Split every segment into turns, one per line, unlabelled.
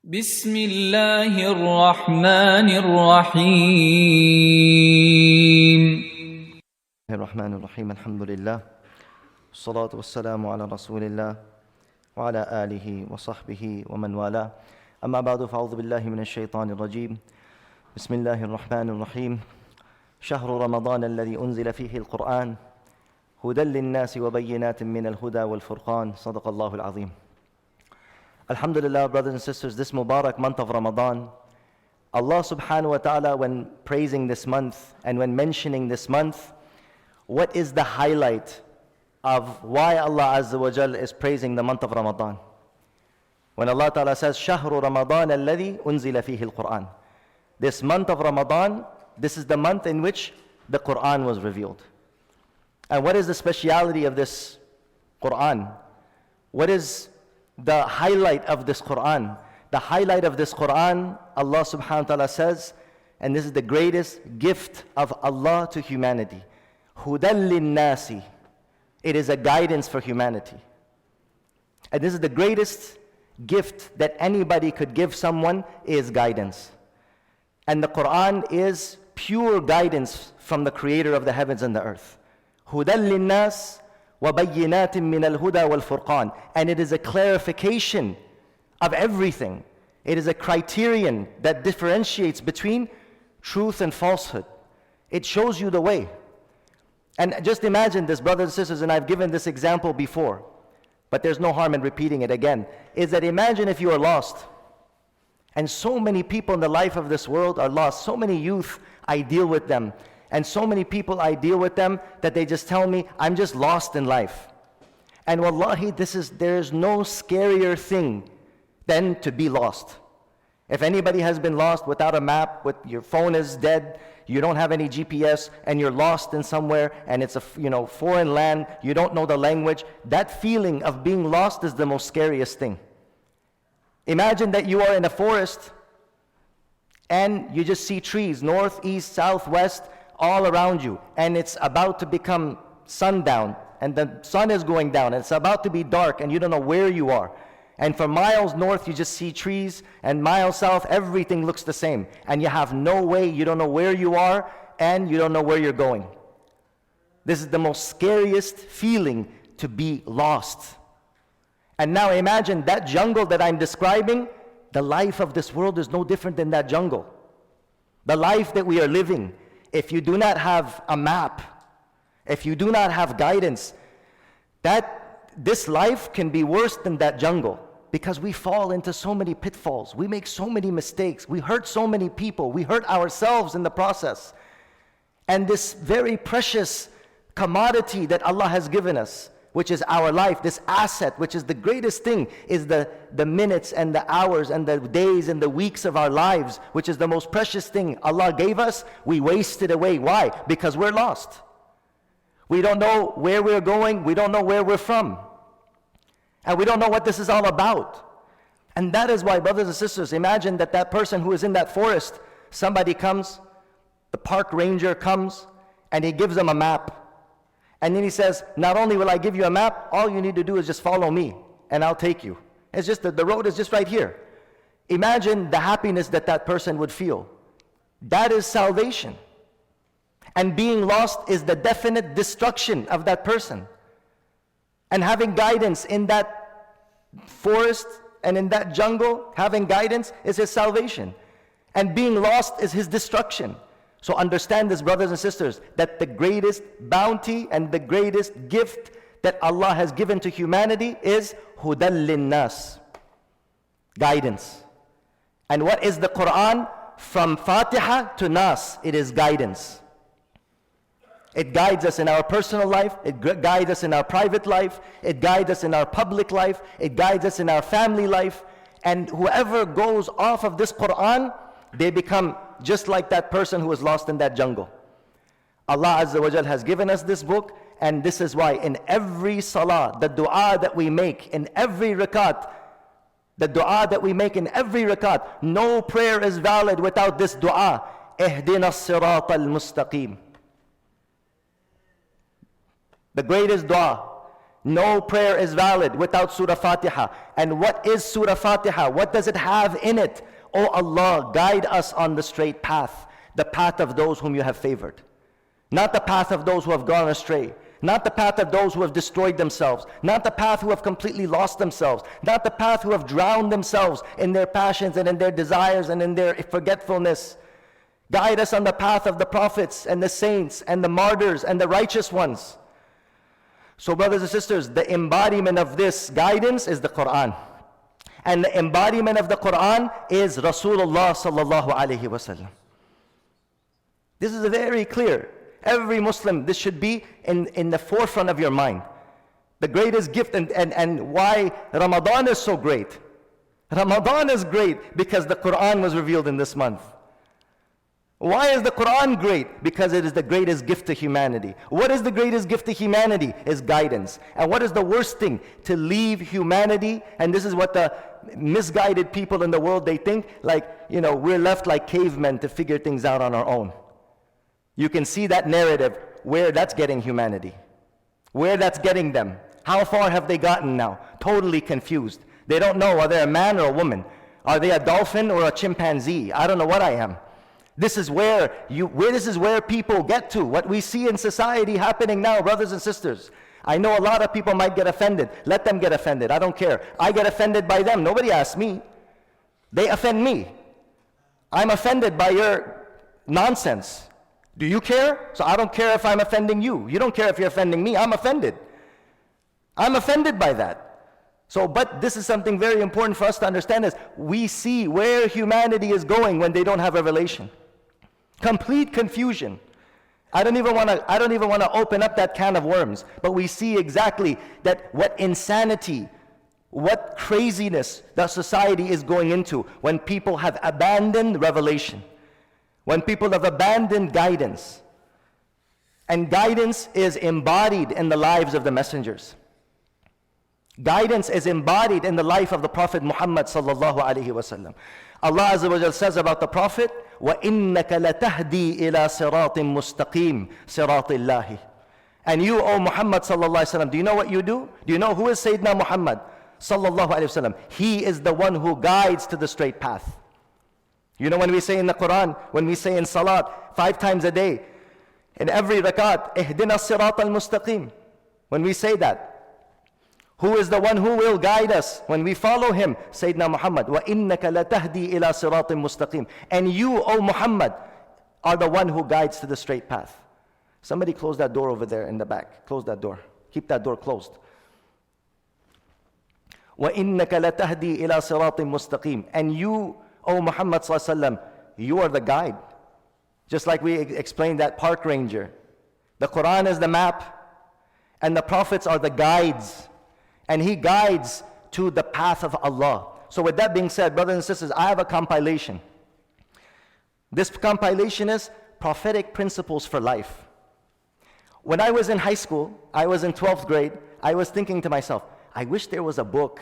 بسم الله الرحمن الرحيم
الرحمن الرحيم الحمد لله والصلاة والسلام على رسول الله وعلى آله وصحبه ومن والاه أما بعد فأعوذ بالله من الشيطان الرجيم بسم الله الرحمن الرحيم شهر رمضان الذي أنزل فيه القرآن هدى للناس وبينات من الهدى والفرقان صدق الله العظيم. Alhamdulillah, brothers and sisters, this Mubarak month of Ramadan, Allah subhanahu wa ta'ala, when praising this month and when mentioning this month, what is the highlight of why Allah Azza wa Jal is praising the month of Ramadan? When Allah ta'ala says, شهر رمضان الذي أنزل فيه القرآن. This month of Ramadan, this is the month in which the Quran was revealed. And what is the speciality of this Quran? What is the highlight of this Quran? The highlight of this Quran, Allah subhanahu wa ta'ala says, and this is the greatest gift of Allah to humanity. هُدًى لِلنَّاسِ. It is a guidance for humanity. And this is the greatest gift that anybody could give someone, is guidance. And the Quran is pure guidance from the Creator of the heavens and the earth. هُدًى لِلنَّاسِ وَبَيِّنَاتٍ مِّنَ الْهُدَى وَالْفُرْقَانِ. And it is a clarification of everything. It is a criterion that differentiates between truth and falsehood. It shows you the way. And just imagine this, brothers and sisters, and I've given this example before, but there's no harm in repeating it again, is that imagine if you are lost. And so many people in the life of this world are lost. So many youth, I deal with them. And so many people I deal with them that they just tell me, I'm just lost in life. And wallahi, there's no scarier thing than to be lost. If anybody has been lost without a map, with your phone is dead, you don't have any GPS, and you're lost in somewhere, and it's a foreign land, you don't know the language, that feeling of being lost is the most scariest thing. Imagine that you are in a forest, and you just see trees, north, east, south, west, all around you, and it's about to become sundown, and the sun is going down, and it's about to be dark, and you don't know where you are. And for miles north, you just see trees, and miles south, everything looks the same. And you have no way, you don't know where you are, and you don't know where you're going. This is the most scariest feeling, to be lost. And now imagine that jungle that I'm describing, the life of this world is no different than that jungle. The life that we are living, if you do not have a map, if you do not have guidance, this life can be worse than that jungle, because we fall into so many pitfalls. We make so many mistakes. We hurt so many people. We hurt ourselves in the process. And this very precious commodity that Allah has given us, which is our life, this asset, which is the greatest thing, is the minutes and the hours and the days and the weeks of our lives, which is the most precious thing Allah gave us. We waste it away. Why? Because we're lost. We don't know where we're going. We don't know where we're from. And we don't know what this is all about. And that is why, brothers and sisters, imagine that person who is in that forest, somebody comes, the park ranger comes, and he gives them a map. And then he says, not only will I give you a map, all you need to do is just follow me, and I'll take you. It's just that the road is just right here. Imagine the happiness that person would feel. That is salvation. And being lost is the definite destruction of that person. And having guidance in that forest and in that jungle, having guidance is his salvation. And being lost is his destruction. So understand this, brothers and sisters, that the greatest bounty and the greatest gift that Allah has given to humanity is هُدًى لِلنَّاسِ, guidance. And what is the Quran? From Fatiha to Nas, it is guidance. It guides us in our personal life, it guides us in our private life, it guides us in our public life, it guides us in our family life. And whoever goes off of this Quran, they become just like that person who was lost in that jungle. Allah Azza wa Jal has given us this book, and this is why in every salah, the dua that we make in every rakat, no prayer is valid without this dua. اهدنا الصراط المستقيم. The greatest dua No prayer is valid without Surah Fatiha. And what is Surah Fatiha? What does it have in it? Oh Allah, guide us on the straight path, the path of those whom you have favored. Not the path of those who have gone astray. Not the path of those who have destroyed themselves. Not the path who have completely lost themselves. Not the path who have drowned themselves in their passions and in their desires and in their forgetfulness. Guide us on the path of the prophets and the saints and the martyrs and the righteous ones. So brothers and sisters, the embodiment of this guidance is the Quran. And the embodiment of the Quran is Rasulullah sallallahu alaihi wasallam. This is very clear. Every Muslim, this should be in the forefront of your mind. The greatest gift and why Ramadan is so great. Ramadan is great because the Quran was revealed in this month. Why is the Quran great? Because it is the greatest gift to humanity. What is the greatest gift to humanity? Is guidance. And what is the worst thing? To leave humanity, and this is what the misguided people in the world, they think, like, we're left like cavemen to figure things out on our own. You can see that narrative, where that's getting humanity. Where that's getting them. How far have they gotten now? Totally confused. They don't know, are they a man or a woman? Are they a dolphin or a chimpanzee? I don't know what I am. This is where people get to. What we see in society happening now, brothers and sisters. I know a lot of people might get offended. Let them get offended. I don't care. I get offended by them. Nobody asks me. They offend me. I'm offended by your nonsense. Do you care? So I don't care if I'm offending you. You don't care if you're offending me. I'm offended. I'm offended by that. So, but this is something very important for us to understand, is we see where humanity is going when they don't have revelation. Complete confusion. I don't even want to open up that can of worms, but we see exactly that what insanity, what craziness that society is going into when people have abandoned revelation, when people have abandoned guidance. And guidance is embodied in the lives of the messengers. Guidance is embodied in the life of the Prophet Muhammad sallallahu alaihi wasallam. Allah Azza wa Jalla says about the Prophet, وَإِنَّكَ لَتَهْدِي إِلَى صِرَاطٍ مُسْتَقِيمٍ صِرَاطِ اللَّهِ. And you, O Muhammad sallallahu alaihi wasallam, do you know what you do? Do you know who is Sayyidina Muhammad sallallahu alaihi wasallam? He is the one who guides to the straight path. You know, when we say in the Quran, when we say in Salat 5 times a day, in every rakat, اهدنا الصراط المستقيم. When we say that, who is the one who will guide us when we follow him? Sayyidina Muhammad. وَإِنَّكَ لَتَهْدِي إِلَى صِرَاطٍ مُسْتَقِيمٍ. And you, O Muhammad, are the one who guides to the straight path. Somebody close that door over there in the back. Close that door. Keep that door closed. وَإِنَّكَ لَتَهْدِي إِلَى صِرَاطٍ مُسْتَقِيمٍ. And you, O Muhammad sallallahu alaihi wasallam, you are the guide. Just like we explained that park ranger. The Quran is the map, and the prophets are the guides. And he guides to the path of Allah. So with that being said, brothers and sisters, I have a compilation. This compilation is Prophetic Principles for Life. When I was in high school, I was in 12th grade, I was thinking to myself, I wish there was a book.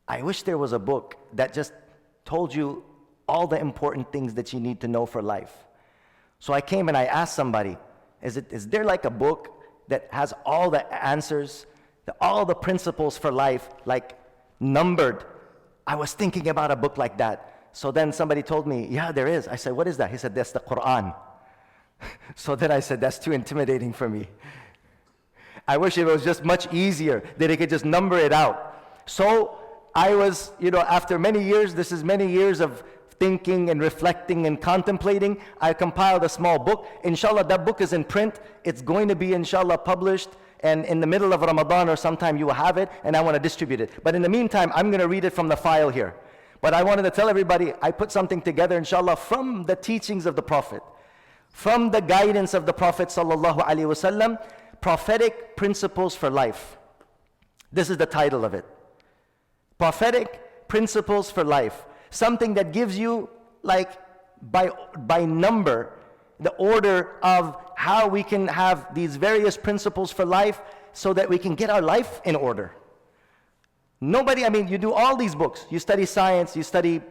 I wish there was a book that just told you all the important things that you need to know for life. So I came and I asked somebody, is there like a book that has all the answers, all the principles for life, like numbered? I was thinking about a book like that. So then somebody told me, yeah, there is. I said, what is that? He said, that's the Quran. So then I said, that's too intimidating for me. I wish it was just much easier, that it could just number it out. So I was, after many years, this is many years of thinking and reflecting and contemplating, I compiled a small book. Inshallah, that book is in print. It's going to be, inshallah, published. And in the middle of Ramadan or sometime you will have it, and I want to distribute it. But in the meantime, I'm going to read it from the file here. But I wanted to tell everybody, I put something together, inshallah, from the teachings of the Prophet, from the guidance of the Prophet sallallahu alaihi wasallam, Prophetic Principles for Life. This is the title of it. Prophetic Principles for Life. Something that gives you, like, by number, the order of how we can have these various principles for life so that we can get our life in order. Nobody, you do all these books. You study science, you study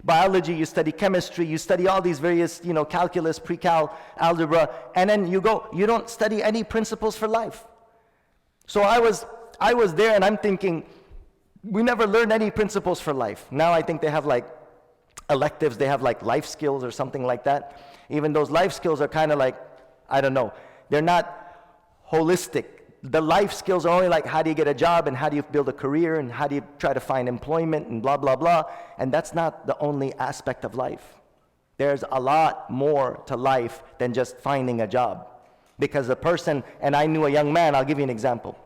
biology, you study chemistry, you study all these various, calculus, pre-cal, algebra, and then you don't study any principles for life. So I was there and I'm thinking, we never learned any principles for life. Now I think they have like electives, they have like life skills or something like that. Even those life skills are kind of like, I don't know, they're not holistic. The life skills are only like, how do you get a job and how do you build a career and how do you try to find employment and blah, blah, blah. And that's not the only aspect of life. There's a lot more to life than just finding a job. Because a person, and I knew a young man, I'll give you an example.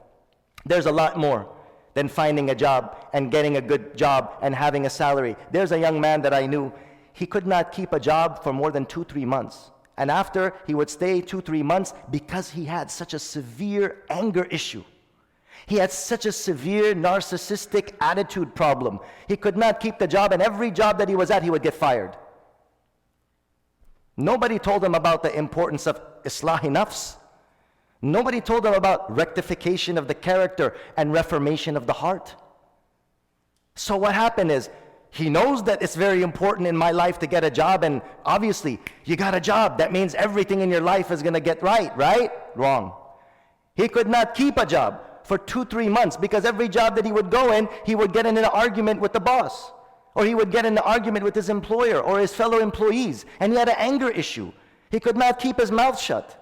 There's a lot more than finding a job and getting a good job and having a salary. There's a young man that I knew, he could not keep a job for more than 2-3 months. And after, he would stay 2-3 months because he had such a severe anger issue. He had such a severe narcissistic attitude problem. He could not keep the job, and every job that he was at, he would get fired. Nobody told him about the importance of islahi nafs. Nobody told him about rectification of the character and reformation of the heart. So what happened is, he knows that it's very important in my life to get a job, and obviously, you got a job, that means everything in your life is gonna get right? Wrong. He could not keep a job for 2-3 months because every job that he would go in, he would get in an argument with the boss, or he would get in an argument with his employer or his fellow employees, and he had an anger issue. He could not keep his mouth shut.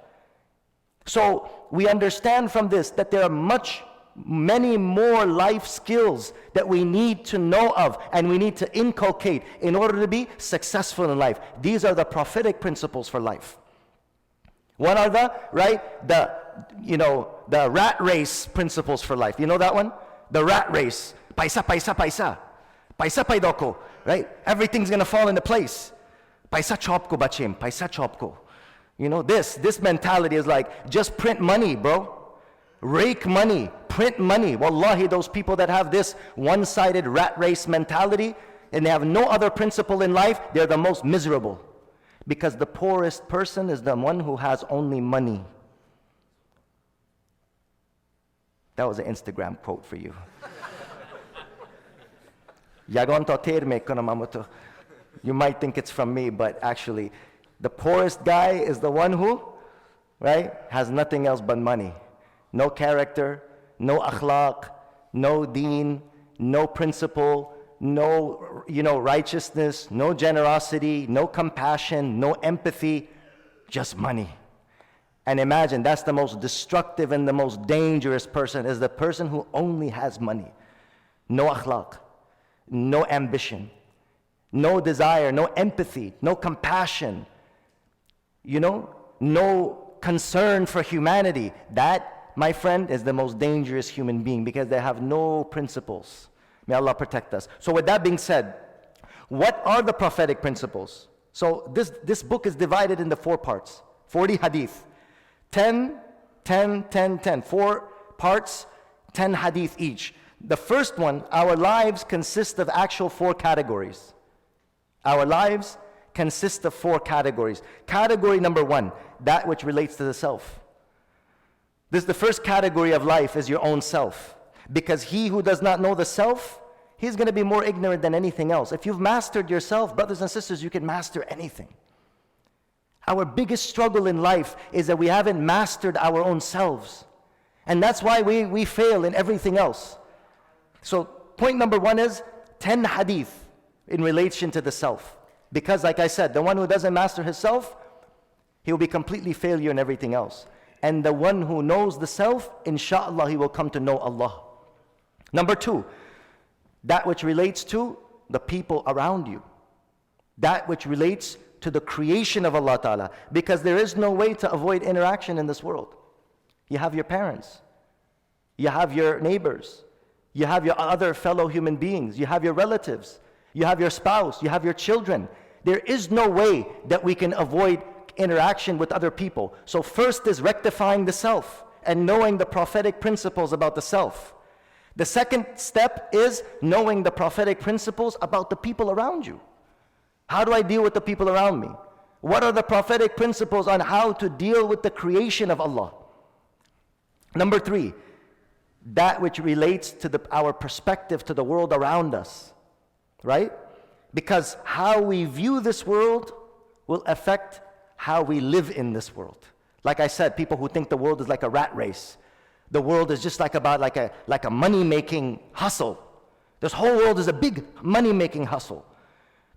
So we understand from this that there are many more life skills that we need to know of and we need to inculcate in order to be successful in life. These are the prophetic principles for life. What are the rat race principles for life? You know that one? The rat race. Paisa, paisa, paisa. Paisa paidoko. Right? Everything's gonna fall into place. Paisa chopko bachim. Paisa chopko. You know, this mentality is like, just print money, bro. Rake money, print money. Wallahi, those people that have this one-sided rat race mentality and they have no other principle in life, they're the most miserable. Because the poorest person is the one who has only money. That was an Instagram quote for you. You might think it's from me, but actually, the poorest guy is the one who, has nothing else but money. No character, no akhlaq, no deen, no principle, no righteousness, no generosity, no compassion, no empathy, just money. And imagine, that's the most destructive and the most dangerous person, is the person who only has money. No akhlaq, no ambition, no desire, no empathy, no compassion, no concern for humanity. That, my friend, is the most dangerous human being because they have no principles. May Allah protect us. So with that being said, what are the prophetic principles? So this book is divided into 4 parts, 40 hadith. 10, 10, 10, 10. 4 parts, 10 hadith each. The first one, our lives consist of actual 4 categories. Our lives consist of 4 categories. Category number 1, that which relates to the self. This is the first category of life, is your own self. Because he who does not know the self, he's going to be more ignorant than anything else. If you've mastered yourself, brothers and sisters, you can master anything. Our biggest struggle in life is that we haven't mastered our own selves. And that's why we fail in everything else. So point number 1 is 10 hadith in relation to the self. Because like I said, the one who doesn't master his self, he will be completely failure in everything else. And the one who knows the self, inshallah, he will come to know Allah. Number 2, that which relates to the people around you. That which relates to the creation of Allah Ta'ala. Because there is no way to avoid interaction in this world. You have your parents. You have your neighbors. You have your other fellow human beings. You have your relatives. You have your spouse. You have your children. There is no way that we can avoid interaction with other people. So first is rectifying the self and knowing the prophetic principles about the self. The second step is knowing the prophetic principles about the people around you. How do I deal with the people around me? What are the prophetic principles on how to deal with the creation of Allah? Number 3, that which relates to our perspective to the world around us, right? Because how we view this world will affect how we live in this world. Like I said, people who think the world is like a rat race, The world is just like a money-making hustle. This whole world is a big money-making hustle.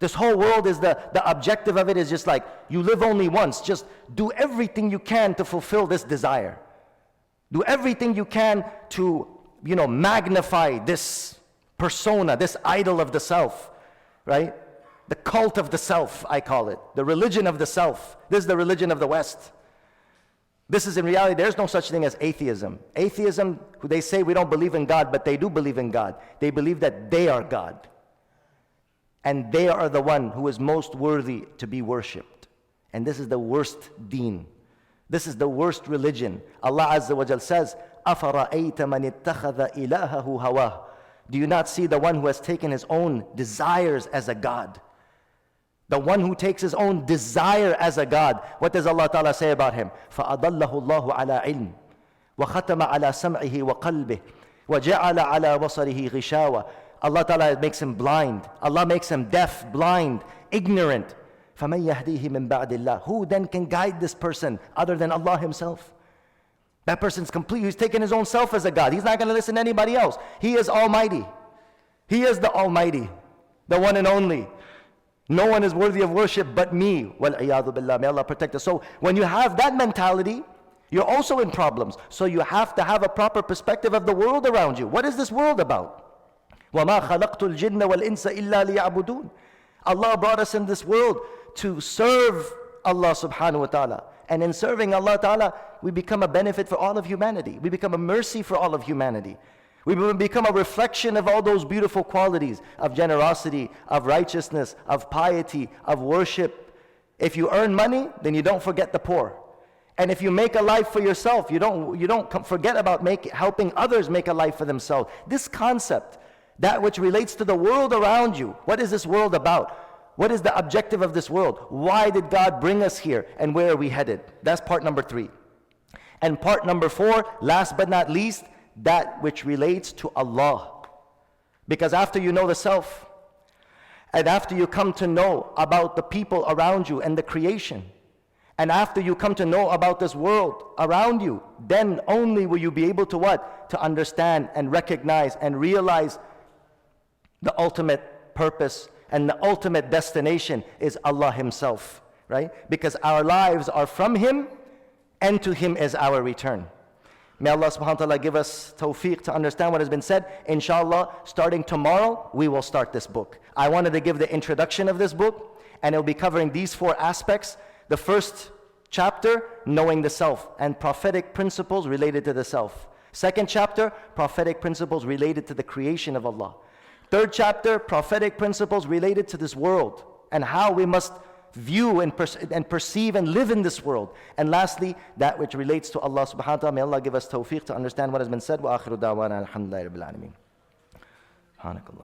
This whole world is the objective of it is just like, you live only once. Just do everything you can to fulfill this desire. Do everything you can to, magnify this persona, this idol of the self, right? The cult of the self, I call it. The religion of the self. This is the religion of the West. This is in reality, there's no such thing as atheism. Atheism, they say we don't believe in God, but they do believe in God. They believe that they are God. And they are the one who is most worthy to be worshipped. And this is the worst deen. This is the worst religion. Allah Azza wa Jal says, أَفَرَأَيْتَ مَنِ اتَّخَذَ إِلَهَهُ هَوَاهُ. Do you not see the one who has taken his own desires as a God? The one who takes his own desire as a God. What does Allah Ta'ala say about him? فَأَضَلَّهُ اللَّهُ عَلَىٰ عِلْمٍ وَخَتَمَ عَلَىٰ سَمْعِهِ وَقَلْبِهِ وَجَعَلَ عَلَىٰ بَصَرِهِ غِشَاوَةً. Allah Ta'ala makes him blind. Allah makes him deaf, blind, ignorant. فَمَنْ يَهْدِيهِ مِنْ بَعْدِ اللَّهِ. Who then can guide this person other than Allah himself? That person's complete. He's taken his own self as a God. He's not going to listen to anybody else. He is Almighty. He is the Almighty, the one and only. No one is worthy of worship but me. وَالْعِيَاذُ بِاللَّهِ. May Allah protect us. So when you have that mentality, you're also in problems. So you have to have a proper perspective of the world around you. What is this world about? وَمَا خَلَقْتُ الْجِنَّ وَالْإِنسَ إِلَّا لِيَعْبُدُونَ. Allah brought us in this world to serve Allah subhanahu wa ta'ala. And in serving Allah ta'ala, we become a benefit for all of humanity. We become a mercy for all of humanity. We become a reflection of all those beautiful qualities of generosity, of righteousness, of piety, of worship. If you earn money, then you don't forget the poor. And if you make a life for yourself, you don't forget about helping others make a life for themselves. This concept, that which relates to the world around you. What is this world about? What is the objective of this world? Why did God bring us here? And where are we headed? That's part number 3. And part number 4, last but not least, that which relates to Allah. Because after you know the self, and after you come to know about the people around you and the creation, and after you come to know about this world around you, then only will you be able to what? To understand and recognize and realize the ultimate purpose and the ultimate destination is Allah himself, right? Because our lives are from him and to him is our return. May Allah subhanahu wa ta'ala give us tawfiq to understand what has been said. Inshallah, starting tomorrow, we will start this book. I wanted to give the introduction of this book, and it will be covering these 4 aspects. The first chapter, knowing the self and prophetic principles related to the self. Second chapter, prophetic principles related to the creation of Allah. Third chapter, prophetic principles related to this world and how we must view and perceive and live in this world. And lastly, that which relates to Allah subhanahu wa ta'ala. May Allah give us tawfiq to understand what has been said. Wa akhiru da'wana alhamdulillahi rabbil alameen. Subhanakallah.